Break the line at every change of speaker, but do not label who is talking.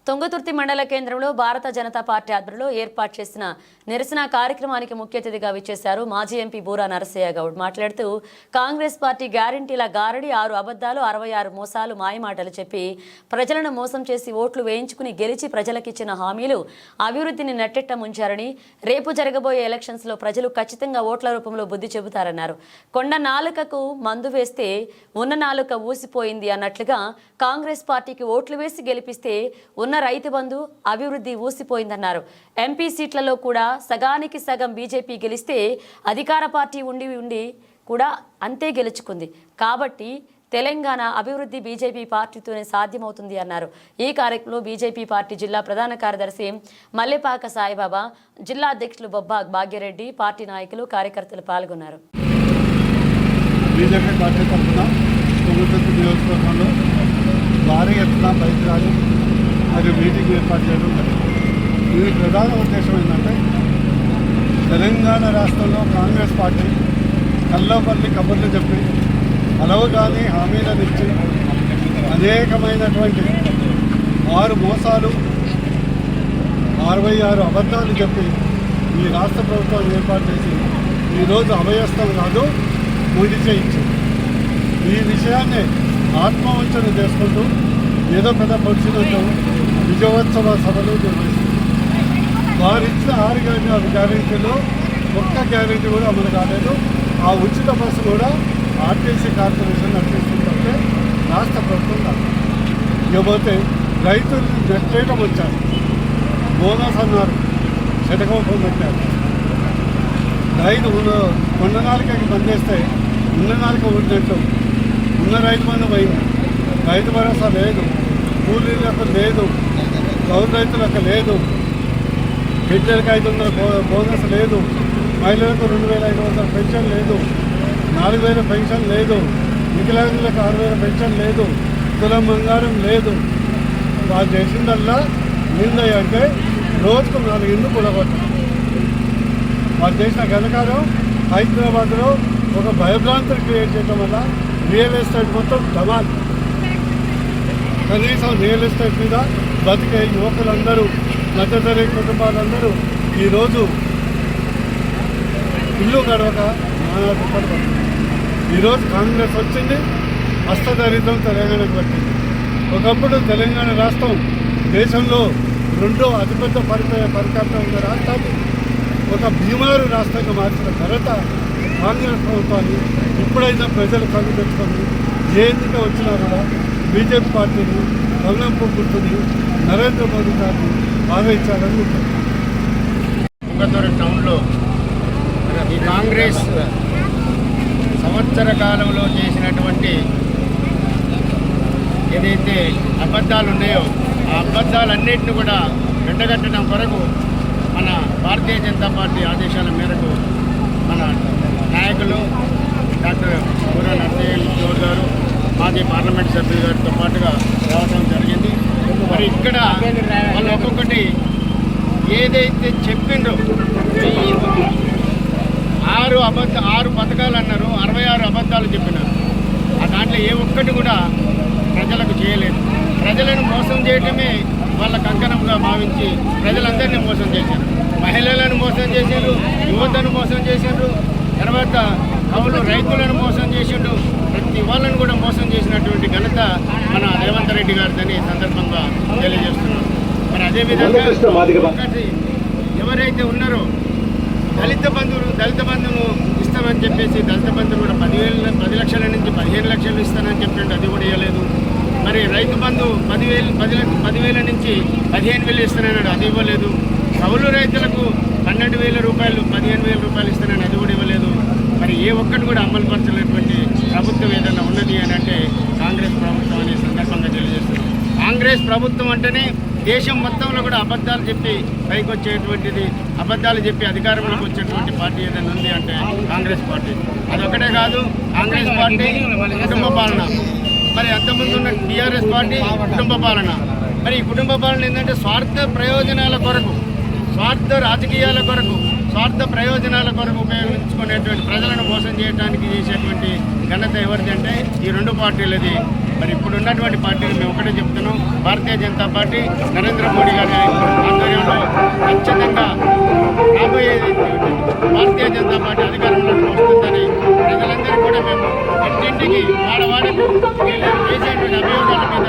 తుంగతుర్తి మండల కేంద్రంలో భారత జనతా పార్టీ ఆధ్వర్యంలో ఏర్పాటు చేసిన నిరసన కార్యక్రమానికి ముఖ్య అతిథిగా విచ్చేశారు మాజీ ఎంపీ బూరా నరసయ్య గౌడ్. మాట్లాడుతూ కాంగ్రెస్ పార్టీ గ్యారంటీల గారడి 6 అబద్ధాలు 66 మోసాలు మాయమాటలు చెప్పి ప్రజలను మోసం చేసి ఓట్లు వేయించుకుని గెలిచి ప్రజలకిచ్చిన హామీలు అభివృద్ధిని నట్టెట్ట ముంచారని, రేపు జరగబోయే ఎలక్షన్స్ లో ప్రజలు ఖచ్చితంగా ఓట్ల రూపంలో బుద్ధి చెబుతారన్నారు. కొండ నాలుకకు మందు వేస్తే ఉన్న నాలుక ఊసిపోయింది అన్నట్లుగా కాంగ్రెస్ పార్టీకి ఓట్లు వేసి గెలిపిస్తే ఉన్న రైతు బంధు అభివృద్ధి ఊసిపోయిందన్నారు. ఎంపీ సీట్లలో కూడా సగానికి సగం బీజేపీ గెలిస్తే అధికార పార్టీ ఉండి కూడా అంతే గెలుచుకుంది. కాబట్టి తెలంగాణ అభివృద్ధి బీజేపీ పార్టీతోనే సాధ్యమవుతుంది అన్నారు. ఈ కార్యక్రమంలో బీజేపీ పార్టీ జిల్లా ప్రధాన కార్యదర్శి మల్లెపాక సాయిబాబా, జిల్లా అధ్యక్షులు బొబ్బా భాగ్యరెడ్డి, పార్టీ నాయకులు, కార్యకర్తలు పాల్గొన్నారు.
బీజేపీ పార్టీ తరఫున తుంగతుర్తి నియోజకవర్గంలో భారీ ఎత్తున బైక్ ర్యాలీ మరియు మీటింగ్ ఏర్పాటు చేయడం జరిగింది. దీని ప్రధాన ఉద్దేశం ఏంటంటే తెలంగాణ రాష్ట్రంలో కాంగ్రెస్ పార్టీ కల్లోపల్లి కబుర్లు చెప్పి అలవగాని హామీలను ఇచ్చి అనేకమైనటువంటి 6 మోసాలు 66 అబద్ధాలు చెప్పి ఈ రాష్ట్ర ప్రభుత్వాన్ని ఏర్పాటు చేసి ఈరోజు అభయస్థం కాదు పూజ చేయించింది. ఈ విషయాన్ని ఆత్మవంచన చేసుకుంటూ ఏదో పెద్ద పరిస్థితులతో విజయోత్సవ సభలు నిర్వహిస్తుంది. వారిచ్చిన 6 గ్యారెంటీలు ఒక్క గ్యారెంటీ కూడా అమలు కాలేదు. ఆ ఉచిత బస్సు కూడా ఆర్టీసీ కార్పొరేషన్ నడిపిస్తుంటే రాష్ట్ర ప్రభుత్వం కాదు. ఇకపోతే రైతులు నెట్టేయడం వచ్చారు, బోనస్ అన్నారు, శతకోపం పెట్టారు. రైతు కొండ నాలుకకి బందేస్తే ఉన్న నాలుక ఉన్నట్టు ఉన్న రైతు బంధు పోయింది. రైతు భరోసా లేదు, కూలీలకు లేదు, కౌలు రైతులకు లేదు, బిడ్డలకు 500 బోనస్ లేదు, మహిళలకు 2500 పెన్షన్ లేదు, 4000 పెన్షన్ లేదు, వికలాంగులకు 6000 పెన్షన్ లేదు, తులం బంగారం లేదు. వాళ్ళు చేసిందల్లా ఏంటంటే రోజుకు 4 ఇళ్ళు కూడగొట్టారు. వాళ్ళు చేసిన ఘనకారం హైదరాబాద్లో ఒక భయభ్రాంతులు క్రియేట్ చేయడం వల్ల రియల్ ఎస్టేట్ మొత్తం ధమాల్. కనీసం రియల్ ఎస్టేట్ మీద బతికే యువకులందరూ, మధ్యతరగతి కుటుంబాలందరూ ఈరోజు ఇల్లు గడవక నానాటిపడుతుంది. ఈరోజు కాంగ్రెస్ వచ్చింది, హస్తదరిద్రం తెలంగాణకు పట్టింది. ఒకప్పుడు తెలంగాణ రాష్ట్రం దేశంలో 2వ అతిపెద్ద పరికల్పన ఉన్న రాష్ట్రాన్ని ఒక బీమారు రాష్ట్రంగా మార్చిన ఘనత కాంగ్రెస్ ప్రభుత్వాన్ని. ఇప్పుడైనా ప్రజలు కళ్ళు తెచ్చుకొని ఏ ఎన్నిక వచ్చినా కూడా బీజేపీ పార్టీని, కమలం గుర్తుని, నరేంద్ర మోదీ గారిని ఆదరించాలని ఉంటుంది.
తుంగతుర్తి టౌన్లో ఈ కాంగ్రెస్ సంవత్సర కాలంలో చేసినటువంటి ఏదైతే అబద్ధాలు ఉన్నాయో ఆ అబద్ధాలన్నింటినీ కూడా ఎండగట్టడం కొరకు మన భారతీయ జనతా పార్టీ ఆదేశాల మేరకు మన నాయకులు డాక్టర్ బూరా నరసయ్య గౌడ్ గారు, మాజీ పార్లమెంట్ సభ్యులు గారితో పాటుగా రావడం జరిగింది. మరి ఇక్కడ వాళ్ళు ఒక్కొక్కటి ఏదైతే చెప్పిండ్రో 6 పథకాలు అన్నారు, 66 అబద్ధాలు చెప్పినారు. ఆ దాంట్లో ఏ ఒక్కటి కూడా ప్రజలకు చేయలేదు. ప్రజలను మోసం చేయటమే వాళ్ళ కంకణంగా భావించి ప్రజలందరినీ మోసం చేశారు. మహిళలను మోసం చేశారు, యువతను మోసం చేశారు, తర్వాత కౌలు రైతులను మోసం చేసిండు. ప్రతి వాళ్ళను కూడా మోసం చేసినటువంటి ఘనత మన రేవంత్ రెడ్డి గారిదని సందర్భంగా తెలియజేస్తున్నాం. మరి అదేవిధంగా ఎవరైతే ఉన్నారో దళిత బంధును ఇస్తామని చెప్పేసి దళిత బంధువులు కూడా 10 లక్షల నుంచి 15 లక్షలు ఇస్తానని చెప్పిండు, అది కూడా ఇవ్వలేదు. మరి రైతు బంధు 10,000 నుంచి 15,000 ఇస్తానన్నాడు, అది ఇవ్వలేదు. కౌలు రైతులకు 12,000 రూపాయలు 15,000 రూపాయలు ఇస్తానని అది కూడా ఇవ్వలేదు. మరి ఏ ఒక్కటి కూడా అమలుపరచలేటువంటి ప్రభుత్వం ఏదైనా ఉన్నది అని అంటే కాంగ్రెస్ ప్రభుత్వం అనే సందర్భంగా తెలియజేస్తుంది. కాంగ్రెస్ ప్రభుత్వం అంటేనే దేశం మొత్తంలో కూడా అబద్ధాలు చెప్పి పైకి వచ్చేటువంటిది, అబద్ధాలు చెప్పి అధికారంలోకి వచ్చేటువంటి పార్టీ ఏదైనా ఉంది అంటే కాంగ్రెస్ పార్టీ. అదొకటే కాదు, కాంగ్రెస్ పార్టీ కుటుంబ పాలన. మరి అంతకుముందు ఉన్న టీఆర్ఎస్ పార్టీ కుటుంబ పాలన. మరి ఈ కుటుంబ పాలన ఏంటంటే స్వార్థ ప్రయోజనాల కొరకు, స్వార్థ రాజకీయాల కొరకు, స్వార్థ ప్రయోజనాల కొరకు ఉపయోగించుకునేటువంటి ప్రజలను మోసం చేయడానికి చేసేటువంటి ఘనత ఎవరిది అంటే ఈ 2 పార్టీలది. మరి ఇప్పుడు ఉన్నటువంటి పార్టీని మేము ఒకటే చెప్తున్నాం, భారతీయ జనతా పార్టీ నరేంద్ర మోడీ గారి ఆధ్వర్యంలో ఖచ్చితంగా రాబోయేది భారతీయ జనతా పార్టీ అధికారంలోకి వస్తుందని ప్రజలందరికీ కూడా మేము ఇంటింటికి వాడవాడకు చేసేటువంటి అభియోగాల మీద